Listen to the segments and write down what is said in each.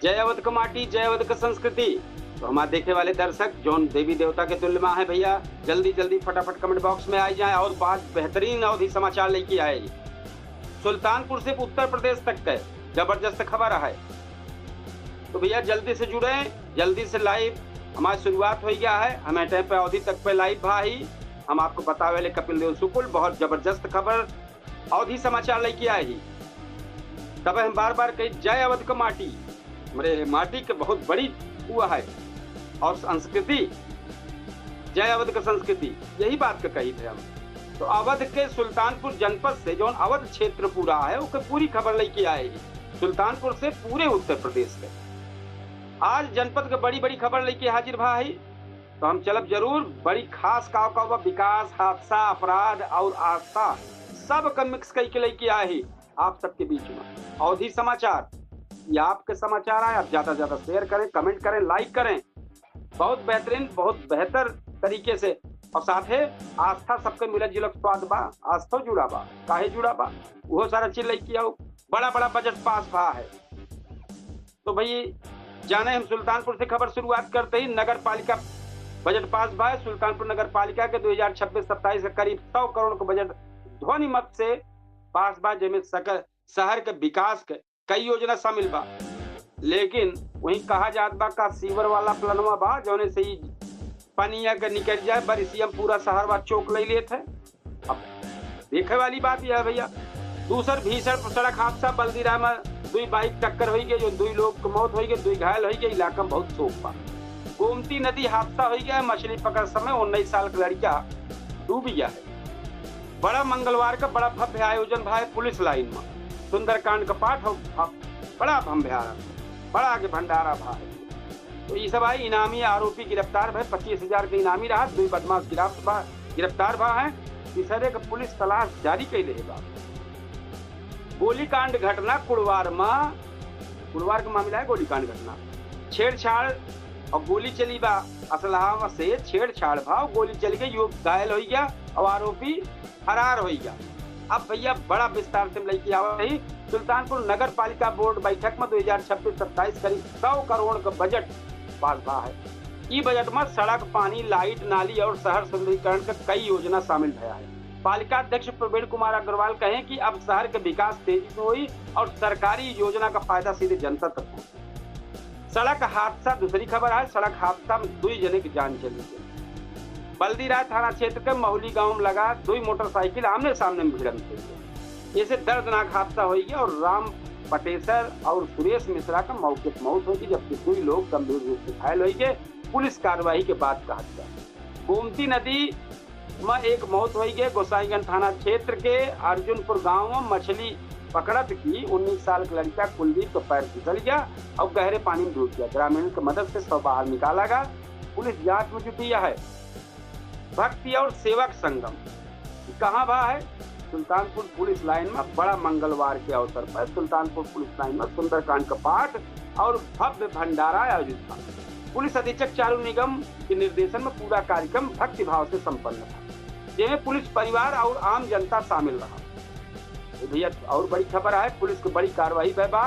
जय अवध का माटी, जय अवध का संस्कृति। तो हमारे देखने वाले दर्शक जौन देवी देवता के तुल्य मां है भैया, जल्दी जल्दी फटाफट कमेंट बॉक्स में आ जाए और बात बेहतरीन अवधि समाचार लेके आए। सुल्तानपुर से उत्तर प्रदेश तक का जबरदस्त खबर है। तो भैया जल्दी से जुड़े, जल्दी से लाइव हमारी शुरुआत हो गया है। हमें टाइम पे अवधि तक पे लाइव भाई हम आपको बतावे कपिल देव सुकुल बहुत जबरदस्त खबर अवधि समाचार लेके आए ही। तब हम बार बार कही जय अवध का माटी, हमारे माटी के बहुत बड़ी हुआ है और संस्कृति, जय अवध का संस्कृति, यही बात का कही थे हम। तो अवध के सुल्तानपुर जनपद से जो अवध क्षेत्र पूरा है उसके पूरी खबर लेके आए ही। सुल्तानपुर से पूरे उत्तर प्रदेश के आज जनपद के बड़ी बड़ी खबर लेके हाजिर भाई। तो हम चलब जरूर बड़ी खास का विकास, हादसा, अपराध और आस्था सब का मिक्स करके लेके आए ही आप सबके बीच में अवधि समाचार। ये आपके समाचार आए, आप ज्यादा से ज्यादा शेयर करें, कमेंट करें, लाइक करें। बहुत बेहतरीन, बहुत बेहतर तरीके से और साथ है आस्था सबके मिलत जुलत स्वाद बा, आस्था जुड़ा बा, काहे जुड़ा बा वो सारा चीज लेके आओ। बड़ा बड़ा बजट पास भा है। तो भाई जाने हम सुल्तानपुर से खबर शुरुआत करते ही नगर पालिका बजट पास भा है। सुल्तानपुर नगर पालिका के 2026-27 के करीब 100 करोड़ का बजट ध्वनि मत से पास बा, जिसमें शहर के विकास के कई योजना शामिल बा। लेकिन वही कहा जात बा का सीवर वाला प्लानवा बा जौने से ही पनिया के निकल जाए बरिसियम पूरा शहर बा चौक ले लिए थे। अब देखे वाली बात यह है भैया। दूसर भीषण सड़क हादसा बल्दीराम में 2 बाइक टक्कर हो गई, जो 2 लोग की मौत हो गई, 2 घायल हो गए। इलाका में बहुत शोक बा। गोमती नदी हादसा हो गया, मछली पकड़ समय 19 साल का लड़का डूब गया है। बड़ा मंगलवार का बड़ा भव्य आयोजन भाई पुलिस लाइन में सुंदरकांड का पाठ हो, बड़ा भंडारा, बड़ा आगे भंडारा भाई। तो ये सब आई इनामी आरोपी गिरफ्तार भाई, 25,000 के इनामी रहा, 2 बदमाश गिरफ्तार भा है। तीसरे का पुलिस तलाश जारी कैले है। गोलीकांड घटना कुड़वार का मामला है। गोलीकांड घटना छेड़छाड़ और गोली चली बा, असलहा से छेड़छाड़ भाव, गोली चली गई, युवक घायल हो गया और आरोपी फरार हो गया। अब भैया बड़ा विस्तार से लेके आवा रही। सुल्तानपुर नगर पालिका बोर्ड बैठक में 2026-27 करीब 100 करोड़ का बजट पास भा है। ई बजट में सड़क, पानी, लाइट, नाली और शहर सुंदरीकरण का कई योजना शामिल भया है। पालिका अध्यक्ष प्रवीण कुमार अग्रवाल कहे कि अब शहर के विकास तेजी से हुई और सरकारी योजना का फायदा सीधे जनता तक पहुंचे। सड़क हादसा दूसरी खबर है। सड़क हादसा में 2 जने की जान चली गई। बल्दीराय थाना क्षेत्र के महुली गांव में लगा 2 मोटरसाइकिल आमने सामने में भिड़ंत हुई। इससे दर्दनाक हादसा हो गया और राम पटेसर और सुरेश मिश्रा का मौके पर मौत हो गई, जबकि 2 लोग गंभीर रूप से घायल हो गए। पुलिस कार्रवाई के बाद कहा गया। गोमती नदी में एक मौत हो गई। गोसाईगंज थाना क्षेत्र के अर्जुनपुर गांव में मछली पकड़त की 19 साल का लड़का कुलदीप का पैर फिसल गया और गहरे पानी में डूब गया। ग्रामीण की मदद से शव बाहर निकाला गया। पुलिस जांच में जुटी है। भक्ति और सेवक संगम कहाँ बा है? सुल्तानपुर पुलिस लाइन में बड़ा मंगलवार के अवसर पर सुल्तानपुर पुलिस लाइन में सुंदरकांड का पाठ और भव्य भंडारा आयोजित था। पुलिस अधीक्षक चारू निगम के निर्देशन में पूरा कार्यक्रम भक्ति भाव से संपन्न था, जिसमें पुलिस परिवार और आम जनता शामिल रहा। तो भैया और बड़ी खबर है, पुलिस की बड़ी कार्रवाई बा।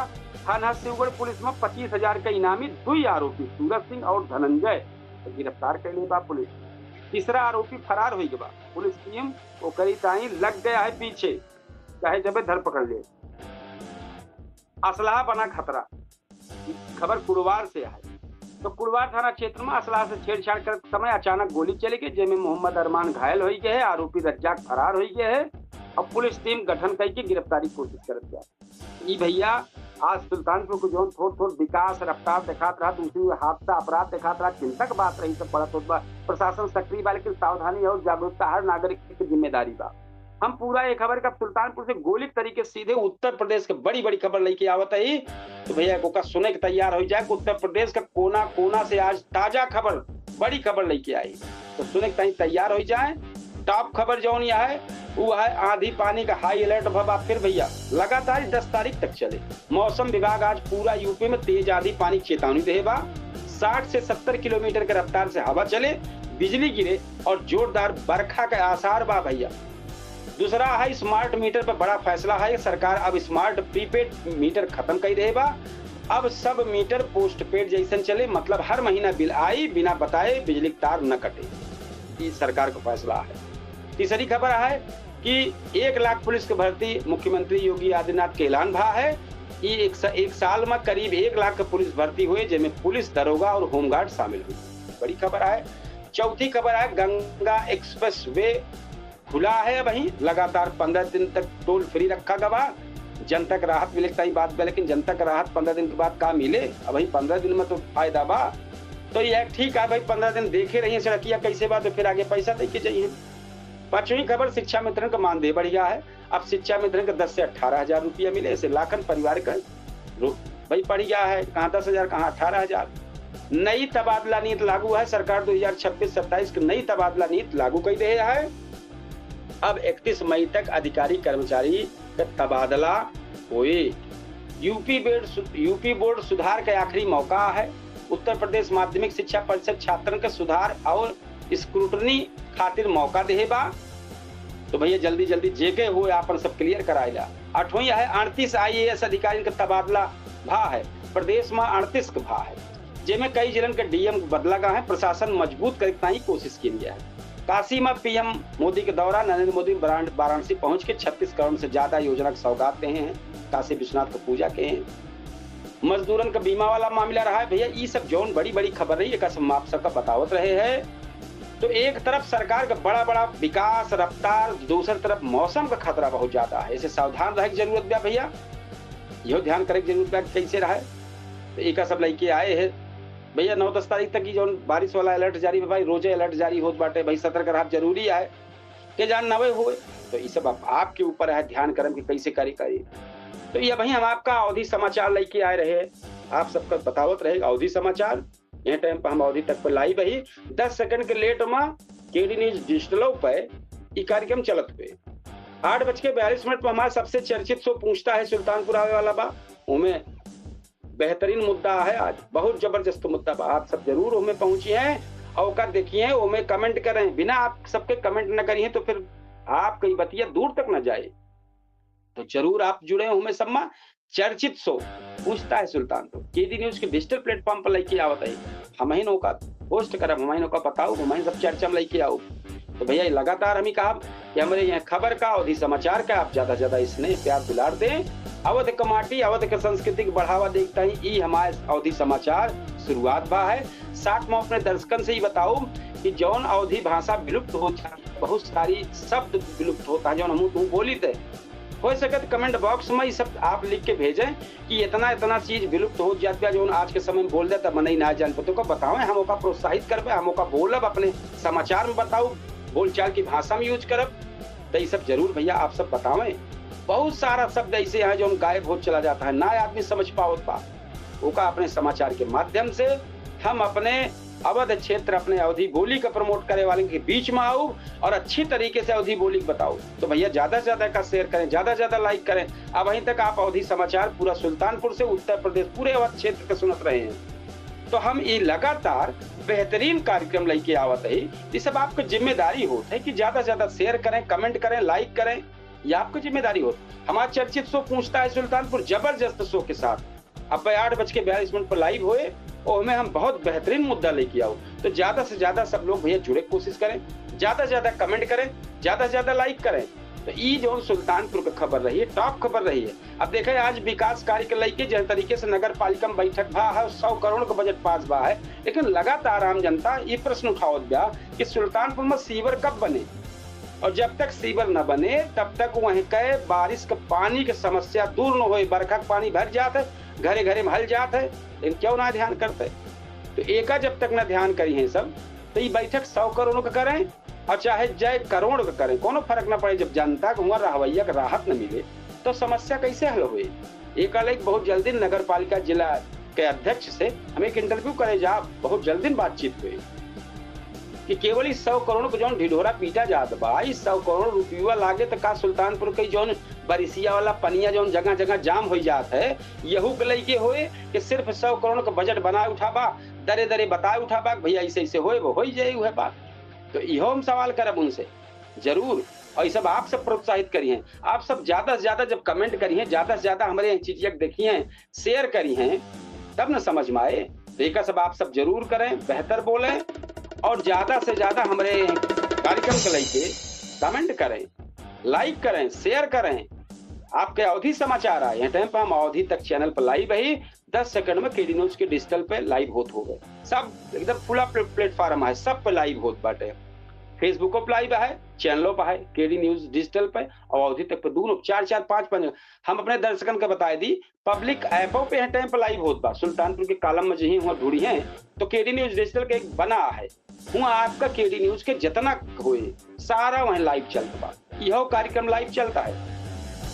थाना शिवगढ़ पुलिस में 25,000 का इनामी 2 आरोपी सूरज सिंह और धनंजय गिरफ्तार कर लिए बा पुलिस। तीसरा आरोपी फरार हो गया। पुलिस टीम ओकरी ताई लग गया है पीछे, चाहे जब धर पकड़ ले। असलाह बना खतरा, खबर कुड़वार से है। तो कुड़वार थाना क्षेत्र में असलाह से छेड़छाड़ करते समय अचानक गोली चली गई, जिसमें मोहम्मद अरमान घायल हो गए है, आरोपी रज्जाक फरार हो गए है और पुलिस टीम गठन करके गिरफ्तारी कोशिश करत गया। ई भैया आज सुल्तानपुर को जो थोड़ विकास रफ्तार दिखात रहा, दूसरी हादसा अपराध दिखात रहा, चिंतक बात रही सब बड़ा प्रशासन सक्रिय बा, लेकिन सावधानी और जागरूकता हर नागरिक की जिम्मेदारी बा। हम पूरा ये खबर का सुल्तानपुर से गोलिक तरीके सीधे उत्तर प्रदेश के बड़ी बड़ी खबर लेके आवत है। तो भैया को का सुने के तैयार हो जाए। उत्तर प्रदेश का कोना कोना से आज ताजा खबर, बड़ी खबर लेके आई। तो सुने के तैयार हो जाए। टॉप खबर जो है वो है आंधी पानी का हाई अलर्ट भबा फिर भैया लगातार 10 तारीख तक चले। मौसम विभाग आज पूरा यूपी में तेज आंधी पानी चेतावनी देबा। 60 से 70 किलोमीटर के रफ्तार से हवा चले, बिजली गिरे और जोरदार बरखा के आसार बा भैया। दूसरा है स्मार्ट मीटर पर बड़ा फैसला है। सरकार अब स्मार्ट प्रीपेड मीटर खत्म कर देबा। अब सब मीटर पोस्ट पेड जैसन चले, मतलब हर महीना बिल आई बिना बताए बिजली के तार न कटे। ये सरकार का फैसला है। तीसरी खबर है कि 1 लाख पुलिस की भर्ती मुख्यमंत्री योगी आदित्यनाथ के ऐलान भा है। ये एक साल में करीब 1 लाख पुलिस भर्ती हुए, जिनमें पुलिस, दरोगा और होमगार्ड शामिल हुई। बड़ी खबर है। चौथी खबर है गंगा एक्सप्रेस वे खुला है। वहीं लगातार 15 दिन तक टोल फ्री रखा गवा। जनता को राहत मिले सही बात है, लेकिन जनता को राहत 15 दिन के बाद का मिले? अब भाई 15 दिन में तो फायदा बा, तो ये ठीक है भाई 15 दिन देखे रहिए सड़किया कैसे बात, तो फिर आगे पैसा दे के जाइए। पांचवी खबर शिक्षा मित्रों का मानदेय बढ़ गया है। अब शिक्षा मित्रों को 10 से 18,000 रुपया मिले। ऐसे लाखन परिवार का भाई बढ़ गया है, कहाँ 10,000 कहाँ 18,000। नई तबादला नीति लागू है। सरकार 2026-27 की नई तबादला नीति लागू कर दे है। अब 31 मई तक अधिकारी कर्मचारी का तबादला हुए। यूपी बोर्ड सुधार का आखिरी मौका है। उत्तर प्रदेश माध्यमिक शिक्षा परिषद छात्रन के सुधार और स्क्रूटनी खातिर मौका दे बा, तो भैया जल्दी जल्दी जेके हुए आपन सब क्लियर कराएला। 8वीं है 38 IAS अधिकारी का तबादला भा है। प्रदेश में 38 का भा है, जिसमें कई जिलन के DM बदला गया है। प्रशासन मजबूत करने की कोशिश की गया है। काशी में PM मोदी के दौरा। नरेंद्र मोदी वाराणसी पहुंच के 36 करोड़ से ज्यादा योजना की सौगात कहे हैं। काशी विश्वनाथ को पूजा कहे हैं। मजदूरन का बीमा वाला मामला रहा है। भैया ये सब जौन बड़ी बड़ी खबर रही है, सब आप सबका बतावत रहे हैं। तो एक तरफ सरकार का बड़ा बड़ा विकास रफ्तार, दूसरी तरफ मौसम का खतरा बहुत ज्यादा है। इसे सावधान रहने की जरूरत है भैया, यह ध्यान करे की जरूरत है कैसे रहे। तो एक सब लेके आए हैं भैया 9-10 तारीख तक की जो बारिश वाला अलर्ट जारी है भाई, रोजे अलर्ट जारी होत बाटे भाई, सतर्क रहना जरूरी है के जान नवे हुए। तो ये सब आपके ऊपर है, ध्यान करम कि कैसे करी। तो ये भाई हम आपका अवधि समाचार लेके आए रहे, आप सबका बतावत रहेगा अवधि समाचार। यह टाइम पर हम अवधि तक पर लाइव ही 10 सेकंड के लेट में केडी न्यूज डिजिटलों पे ये कार्यक्रम चलत हुए। 8:42 पर हमारा सबसे चर्चित शो पूछता है सुल्तानपुर आवे वाला बा। उमें बेहतरीन मुद्दा है, आज बहुत जबरदस्त मुद्दा बा। आप सब जरूर उमें पहुंची हैं, अवकाश देखिए, उमें कमेंट करें। बिना आप सबके कमेंट न करिए तो फिर आपकी बतिया दूर तक न जाए। तो जरूर आप जुड़े उमें सब में चर्चित शो पूछता है सुल्तानपुर केडी न्यूज के डिजिटल प्लेटफॉर्म पर लेके आवत है। हम ही का पोस्ट करब, हम का बताओ, हम सब चर्चा में लेके आओ। तो भैया लगातार हम ही कहा कि हमारे यहाँ खबर का अवधि समाचार का आप ज्यादा ज्यादा स्नेह प्यार दुलार दें। अवध कमाटी अवध के संस्कृति को बढ़ावा देखता ही ये हमारे अवधि समाचार शुरुआत बा है। साथ में अपने दर्शकन से ही बताओ कि जौन अवधि भाषा विलुप्त हो जाती, बहुत सारी शब्द विलुप्त होता है, जौन हम तुम बोली थे हो सके तो कमेंट बॉक्स में ये सब आप लिख के भेजें कि इतना चीज विलुप्त हो जाती है जो आज के समय में बोल दे, तब नहीं ना जान पतो को बताओ, हम का प्रोत्साहित करबे, हम का बोलब, अपने समाचार में बताओ, बोलचाल की भाषा में यूज करब। तो ये सब जरूर भैया आप सब बतावें। बहुत सारा शब्द ऐसे हैं जो गायब हो चला जाता है, ना आदमी समझ पाओ वो का अपने समाचार के माध्यम से हम अपने अवध क्षेत्र, अपने अवधि बोली का प्रमोट करे वाले के बीच में आओ और अच्छी तरीके से अवधि बोली बताओ। तो भैया ज्यादा से ज्यादा का शेयर करें, ज्यादा से ज्यादा लाइक करें। अब वहीं तक आप अवधि समाचार पूरा सुल्तानपुर से उत्तर प्रदेश पूरे अवध क्षेत्र के सुनत रहे हैं। तो हम ये लगातार बेहतरीन कार्यक्रम लेके आवत है। ये सब आपकी जिम्मेदारी होती है कि ज्यादा से ज्यादा शेयर करें, कमेंट करें, लाइक करें, ये आपकी जिम्मेदारी होती। हमारा चर्चित शो पूछता है सुल्तानपुर जबरदस्त शो के साथ अब 8:42 पर लाइव हुए और हमें हम बहुत बेहतरीन मुद्दा लेके आओ। तो ज्यादा से ज्यादा सब लोग भैया जुड़े कोशिश करें, ज्यादा से ज्यादा कमेंट करें, ज्यादा से ज्यादा लाइक करें। तो ये जो सुल्तानपुर की खबर रही है, टॉप खबर रही है। अब देखें आज विकास कार्य के लेके जिस तरीके से नगर पालिका में बैठक भा है, 100 करोड़ का बजट पास बा है, लेकिन लगातार आम जनता ये प्रश्न उठावत बा कि सुल्तानपुर में सीवर कब बने, और जब तक सीवर न बने तब तक वहीं के बारिश के पानी की समस्या दूर न हो। बरखा का पानी भर जाता है, घरे घरे में हल जाता है, लेकिन क्यों ना ध्यान करते। तो एका जब तक ना ध्यान करी है सब, तो ये बैठक 100 करोड़ का करें और चाहे जय करोड़ का करें, कोनो फर्क ना पड़े। जब जनता को वहाँ रहवैया का राहत न मिले तो समस्या कैसे हल हुई। एक अलग बहुत जल्दी नगर पालिका जिला के अध्यक्ष से हम एक इंटरव्यू करे जा, बहुत जल्दी बातचीत हुई कि केवल 100 करोड़ को जो ढिढोरा पीटा जात बा, 100 करोड़ रुपया लागे तो का सुल्तानपुर के जो बरिसिया वाला पनिया जो जगह जगह जाम हो जात है, यहू के लेके होए कि सिर्फ 100 करोड़ का बजट बनाए उठाबा, दरे दरे बताए उठाबा भैया ऐसे ऐसे होए वो हो जाए वह बात। तो इहो हम सवाल करब उनसे जरूर और ये सब आप सब प्रोत्साहित करी हैं। आप सब ज्यादा से ज्यादा जब कमेंट करी हैं, ज्यादा से ज्यादा हमारे चीजें देखी हैं, शेयर करी हैं, तब न समझ में आए। तो एक सब आप सब जरूर करें, बेहतर बोलें और ज्यादा से ज्यादा हमारे कार्यक्रम के लिए कमेंट करें, लाइक करें, शेयर करें। आपके अवधि समाचार आए हैं टाइम पर, हम अवधि तक चैनल पर लाइव ही 10 सेकंड में केडी न्यूज के डिजिटल पे लाइव होत हो गए। सब एकदम खुला प्लेटफॉर्म है, सब पे लाइव होत बाटे। फेसबुको पे लाइव है, चैनलों पर है केडी न्यूज डिजिटल पे और अवधि तक पे दोनों 4 5 हम अपने दर्शकन के बताए दी। पब्लिक ऐपों पे है टाइम पर लाइव होत बा। सुल्तानपुर के कालम में जही हुआ ढूंढी है तो केडी न्यूज डिजिटल के एक बना है, हुआ आपका केडी न्यूज के जितना हुए सारा वहीं लाइव चलता बा। यह कार्यक्रम लाइव चलता है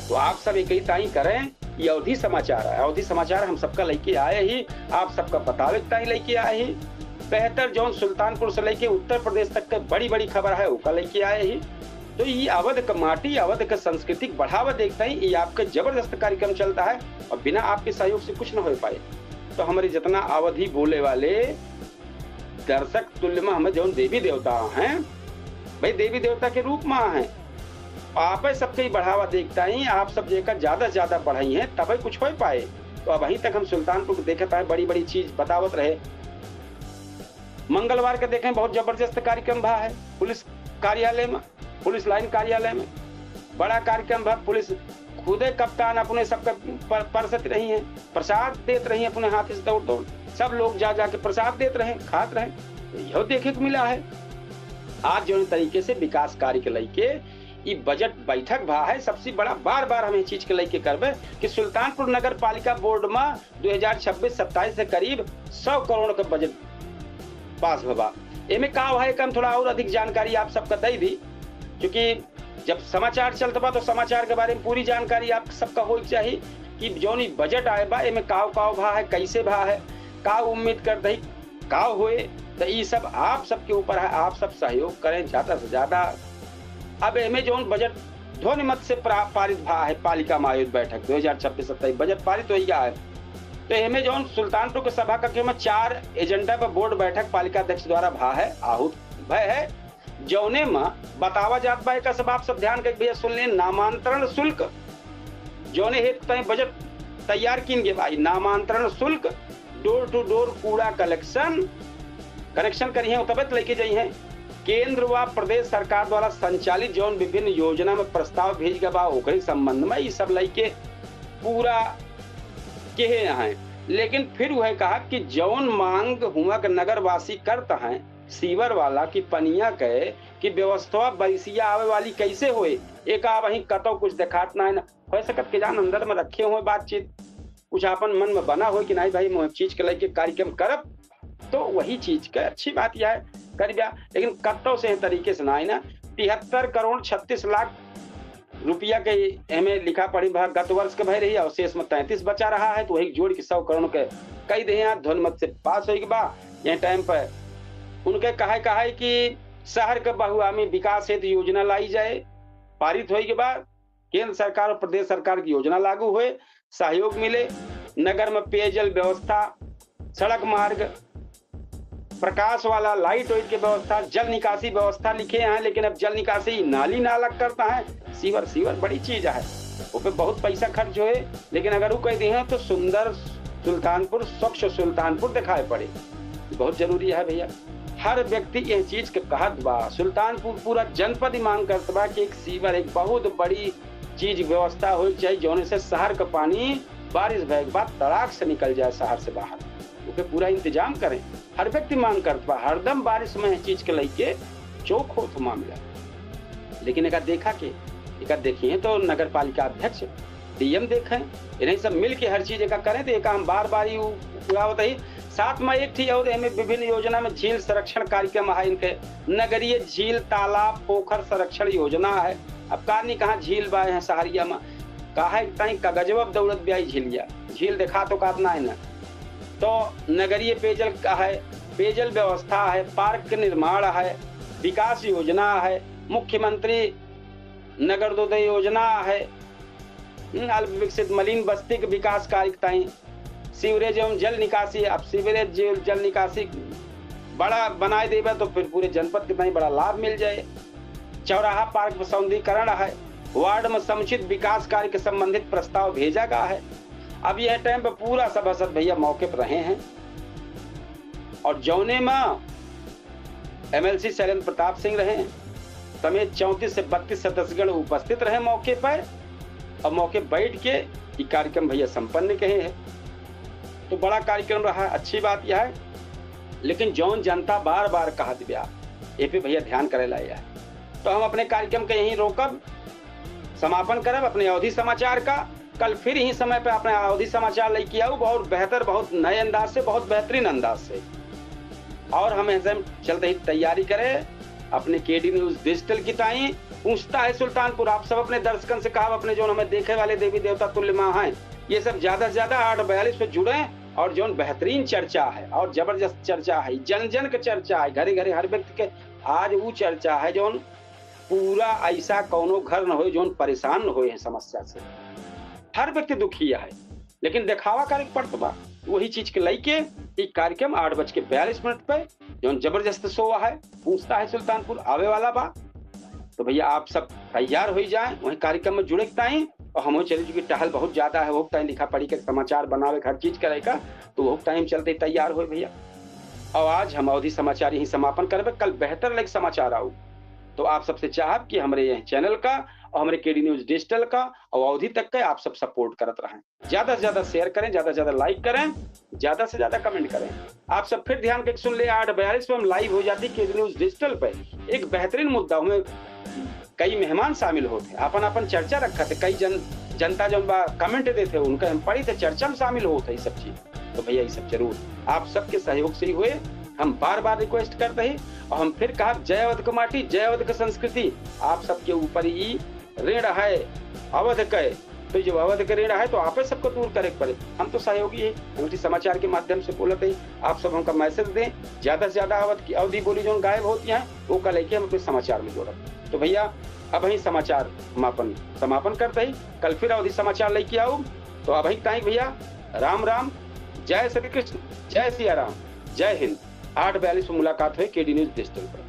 तो आप सब एक ही ताई करें। ये अवधि समाचार है, अवधि समाचार हम सबका लेके आए ही, आप सबका बतावे ताई लेके आए ही। बेहतर जो सुल्तानपुर से लेके उत्तर प्रदेश तक के बड़ी बड़ी खबर है वो लेके आए ही। तो ये अवध का माटी, अवध का सांस्कृतिक बढ़ावा देखता ही ये आपका जबरदस्त कार्यक्रम चलता है और बिना आपके सहयोग से कुछ न हो पाए। तो हमारे जितना अवधि बोले वाले दर्शक तुल्य में हमें जो देवी देवता हैं भाई, देवी देवता के रूप में हैं, आप सबके बढ़ावा देखता ही। आप सब जेकर ज्यादा से ज्यादा बढ़ाई है तभी कुछ हो पाए। तो अब वहीं तक हम सुल्तानपुर को देखता है, बड़ी बड़ी चीज बतावत रहे। मंगलवार के देखें बहुत जबरदस्त कार्यक्रम भा है पुलिस कार्यालय में, पुलिस लाइन कार्यालय में बड़ा कार्यक्रम भा। पुलिस खुदे कप्तान अपने सबके परसत रही है, प्रसाद देते रही अपने हाथ से दौड़ दौड़, सब लोग जा जाके प्रसाद देते रहे, खाते रहे। यह देखे को मिला है। आज जो तरीके से विकास कार्य के लेके ये बजट बैठक भा है, सबसे बड़ा बार बार हमें चीज के लेके करबे कि सुल्तानपुर नगर पालिका बोर्ड में 2026-27 से करीब 100 करोड़ का बजट पास भवा। एमे का है कम थोड़ा और अधिक जानकारी आप सबका दे दी, क्योंकि जब समाचार चलता बा तो समाचार के बारे में पूरी जानकारी आप सबका हो चाहिए कि जो बजट आए बा एमे काव भा है, कैसे भा है, का उम्मीद कर दही का होए। तो ये सब आप सबके ऊपर है, आप सब सहयोग करें ज्यादा से ज्यादा। अब एमे जो बजट ध्वनि मत से पारित भा है, पालिका में आयोजित बैठक 2026-27 बजट पारित हो गया है। तो एमे जो सुल्तानपुर के सभा कक्ष में 4 एजेंडा पर बोर्ड बैठक पालिका अध्यक्ष द्वारा भा है, आहूत भय है। जौने में बतावा जात बा का सब आप सब ध्यान करके भैया सुन ले, नामांतरण शुल्क जौने हेतु बजट तैयार किन गे भाई, नामांतरण शुल्क, डोर टू डोर कूड़ा कनेक्शन करिए तब लेके जाइए हैं। केंद्र व प्रदेश सरकार द्वारा संचालित जौन विभिन्न योजना में प्रस्ताव भेज गया बा ओकरे संबंध में ये सब लेके पूरा कहे हैं। लेकिन फिर वह कहा कि जौन मांग हुआ के नगर वासी करता है सीवर वाला की पनिया के कि व्यवस्था बरिसिया आवे वाली कैसे होए, एक वही कतो कुछ दिखात ना है ना हो सकत के जान अंदर में रखे हुए बातचीत कुछ अपन मन में बना हो कि नहीं भाई मैं चीज के लेके कार्यक्रम करब, तो वही चीज का अच्छी बात यह है कर दिया। लेकिन कत्तो से तरीके से ना है ना 73 करोड़ 36 लाख रुपया के हमें लिखा पड़ी गत वर्ष के भय रही और शेष में 33 बचा रहा है। तो वही जोड़ के 100 करोड़ के कई दे ध्वनिमत से पास हो बा। यह टाइम पर उनके कहा कि शहर के बहुआमी विकास हेतु योजना लाई जाए, पारित हो के बाद केंद्र सरकार और प्रदेश सरकार की योजना लागू हुए, सहयोग मिले, नगर में पेयजल व्यवस्था, सड़क मार्ग, प्रकाश वाला लाइट वाइट की व्यवस्था, जल निकासी व्यवस्था लिखे हैं। लेकिन अब जल निकासी नाली नाला करता है, सीवर बड़ी चीज है, वो पे बहुत पैसा खर्च हुए। लेकिन अगर वो कह दी है तो सुंदर सुल्तानपुर, स्वच्छ सुल्तानपुर दिखाई पड़े, बहुत जरूरी है भैया। हर व्यक्ति यह चीज के कहत बा, सुल्तानपुर पूरा जनपद ही मांग करता बा कि एक सीवर एक बहुत बड़ी चीज व्यवस्था हो चाहिए, जोने से शहर का पानी बारिश भय के बाद तड़ाक से निकल जाए शहर से बाहर, उसके पूरा इंतजाम करें। हर व्यक्ति मांग करता बा, हरदम बारिश में चीज के लेके चौक हो तो मामला। लेकिन एक देखा के एक देखिए तो नगर पालिका अध्यक्ष डीएम देखें, इन्हें सब मिल के हर चीज एक करें तो एक हम बार बार ही पूरा होता ही। साथ में एक थी और हमें विभिन्न योजना में झील संरक्षण कार्यक्रम है, इनके नगरीय झील तालाब पोखर संरक्षण योजना है। अब का नहीं कहा झील बा है सहारिया में, कहा कागजवा दौड़त ब्याई झीलिया, झील देखा तो कातना है ना। तो नगरीय पेयजल का है, पेयजल व्यवस्था है, पार्क के निर्माण है, विकास योजना है, मुख्यमंत्री नगरोदय योजना है, अल्प विकसित मलिन बस्ती के विकास कार्यताएं, सीवरेज एवं जल निकासी। अब सीवरेज जल निकासी बड़ा बनाए देगा तो फिर पूरे जनपद के बड़ा लाभ मिल जाए। चौराहा पार्क में सौंदर्यीकरण है, वार्ड में समुचित विकास कार्य के संबंधित प्रस्ताव भेजा गया है। अब यह टाइम पे पूरा सभासद भैया मौके पर रहे हैं और जौने में एमएलसी शैलेंद्र प्रताप सिंह रहे समेत 34 से 32 सदस्यगण उपस्थित रहे मौके पर और मौके बैठ के ये कार्यक्रम भैया संपन्न कहे हैं। तो बड़ा कार्यक्रम रहा, अच्छी बात यह है। लेकिन जौन जनता बार बार कहा दिव्या ये पे भैया ध्यान करे लाया है, तो हम अपने कार्यक्रम के यहीं रोकब, समापन करब अपने अवधि समाचार का। कल फिर यही समय पे अपने अवधि समाचार लेके आऊँ, बहुत बेहतर, बहुत नए अंदाज से, बहुत बेहतरीन अंदाज से। और हम ऐसे चलते ही तैयारी करें अपने केडी न्यूज डिजिटल की ताई पूछता है सुल्तानपुर। आप सब अपने दर्शकों से कहा अपने जो हमें देखे वाले देवी देवता तुल्य माँ हैं, ये सब ज्यादा से ज्यादा 842 पे जुड़े और जो बेहतरीन चर्चा है और जबरदस्त चर्चा है, जन जन का चर्चा है, घरे घरे हर व्यक्ति के आज वो चर्चा है जो पूरा ऐसा कोनो घर न हो जो परेशान न हो समस्या से। हर व्यक्ति दुखी है, लेकिन दिखावा करे पड़ता बा। वही चीज के लेके एक कार्यक्रम 8:42 पे जो जबरदस्त शो है पूछता है सुल्तानपुर आवे वाला बा। तो भैया आप सब तैयार हो जाए वही कार्यक्रम में जुड़े ताई। और हम चले चुकी टहल बहुत ज्यादा है, वो टाइम लिखा पढ़ी के समाचार बनावे हर चीज करेगा, तो वो टाइम चलते तैयार हो भैया। और आज हम अवधि समाचार यही समापन करबे, कल बेहतर लाइक समाचार आऊ। तो आप सबसे चाहब कि हमारे यह चैनल का और हमारे केडी न्यूज डिजिटल का और अवधि तक का आप सब सपोर्ट करत रहें। ज्यादा से ज्यादा शेयर करें, ज्यादा से ज्यादा लाइक करें, ज्यादा से ज्यादा कमेंट करें। आप सब फिर ध्यान के सुन ले 8:42 पे हम लाइव हो जाती केडी न्यूज डिजिटल पे। एक बेहतरीन मुद्दा में कई मेहमान शामिल होते, अपन चर्चा रखा थे, कई जनता जो कमेंट देते उनका हम पढ़ी थे, चर्चा में शामिल होते सब चीज। तो भैया ये सब जरूर आप सबके सहयोग से ही हुए, हम बार बार रिक्वेस्ट करते हैं। और हम फिर कहा जय अवध का माटी, जय अवध का संस्कृति, आप सबके ऊपर ही ऋण है अवध का। तो जो अवध का ऋण है तो आप सबको दूर करे पड़े। हम तो सहयोगी है, अवधि समाचार के माध्यम से बोलते हैं। आप सब हमका मैसेज दें, ज्यादा से ज्यादा अवध की अवधि बोली जो गायब होती है वो का लेके हम अपने समाचार में जोड़े। तो भैया अब ही समाचार समापन करते ही, कल फिर अवधि समाचार लेके आऊ। तो अब ही ताई भैया राम राम, जय श्री कृष्ण, जय सिया राम, जय हिंद। 8:42 में मुलाकात हुई केडी न्यूज डिजिटल पर।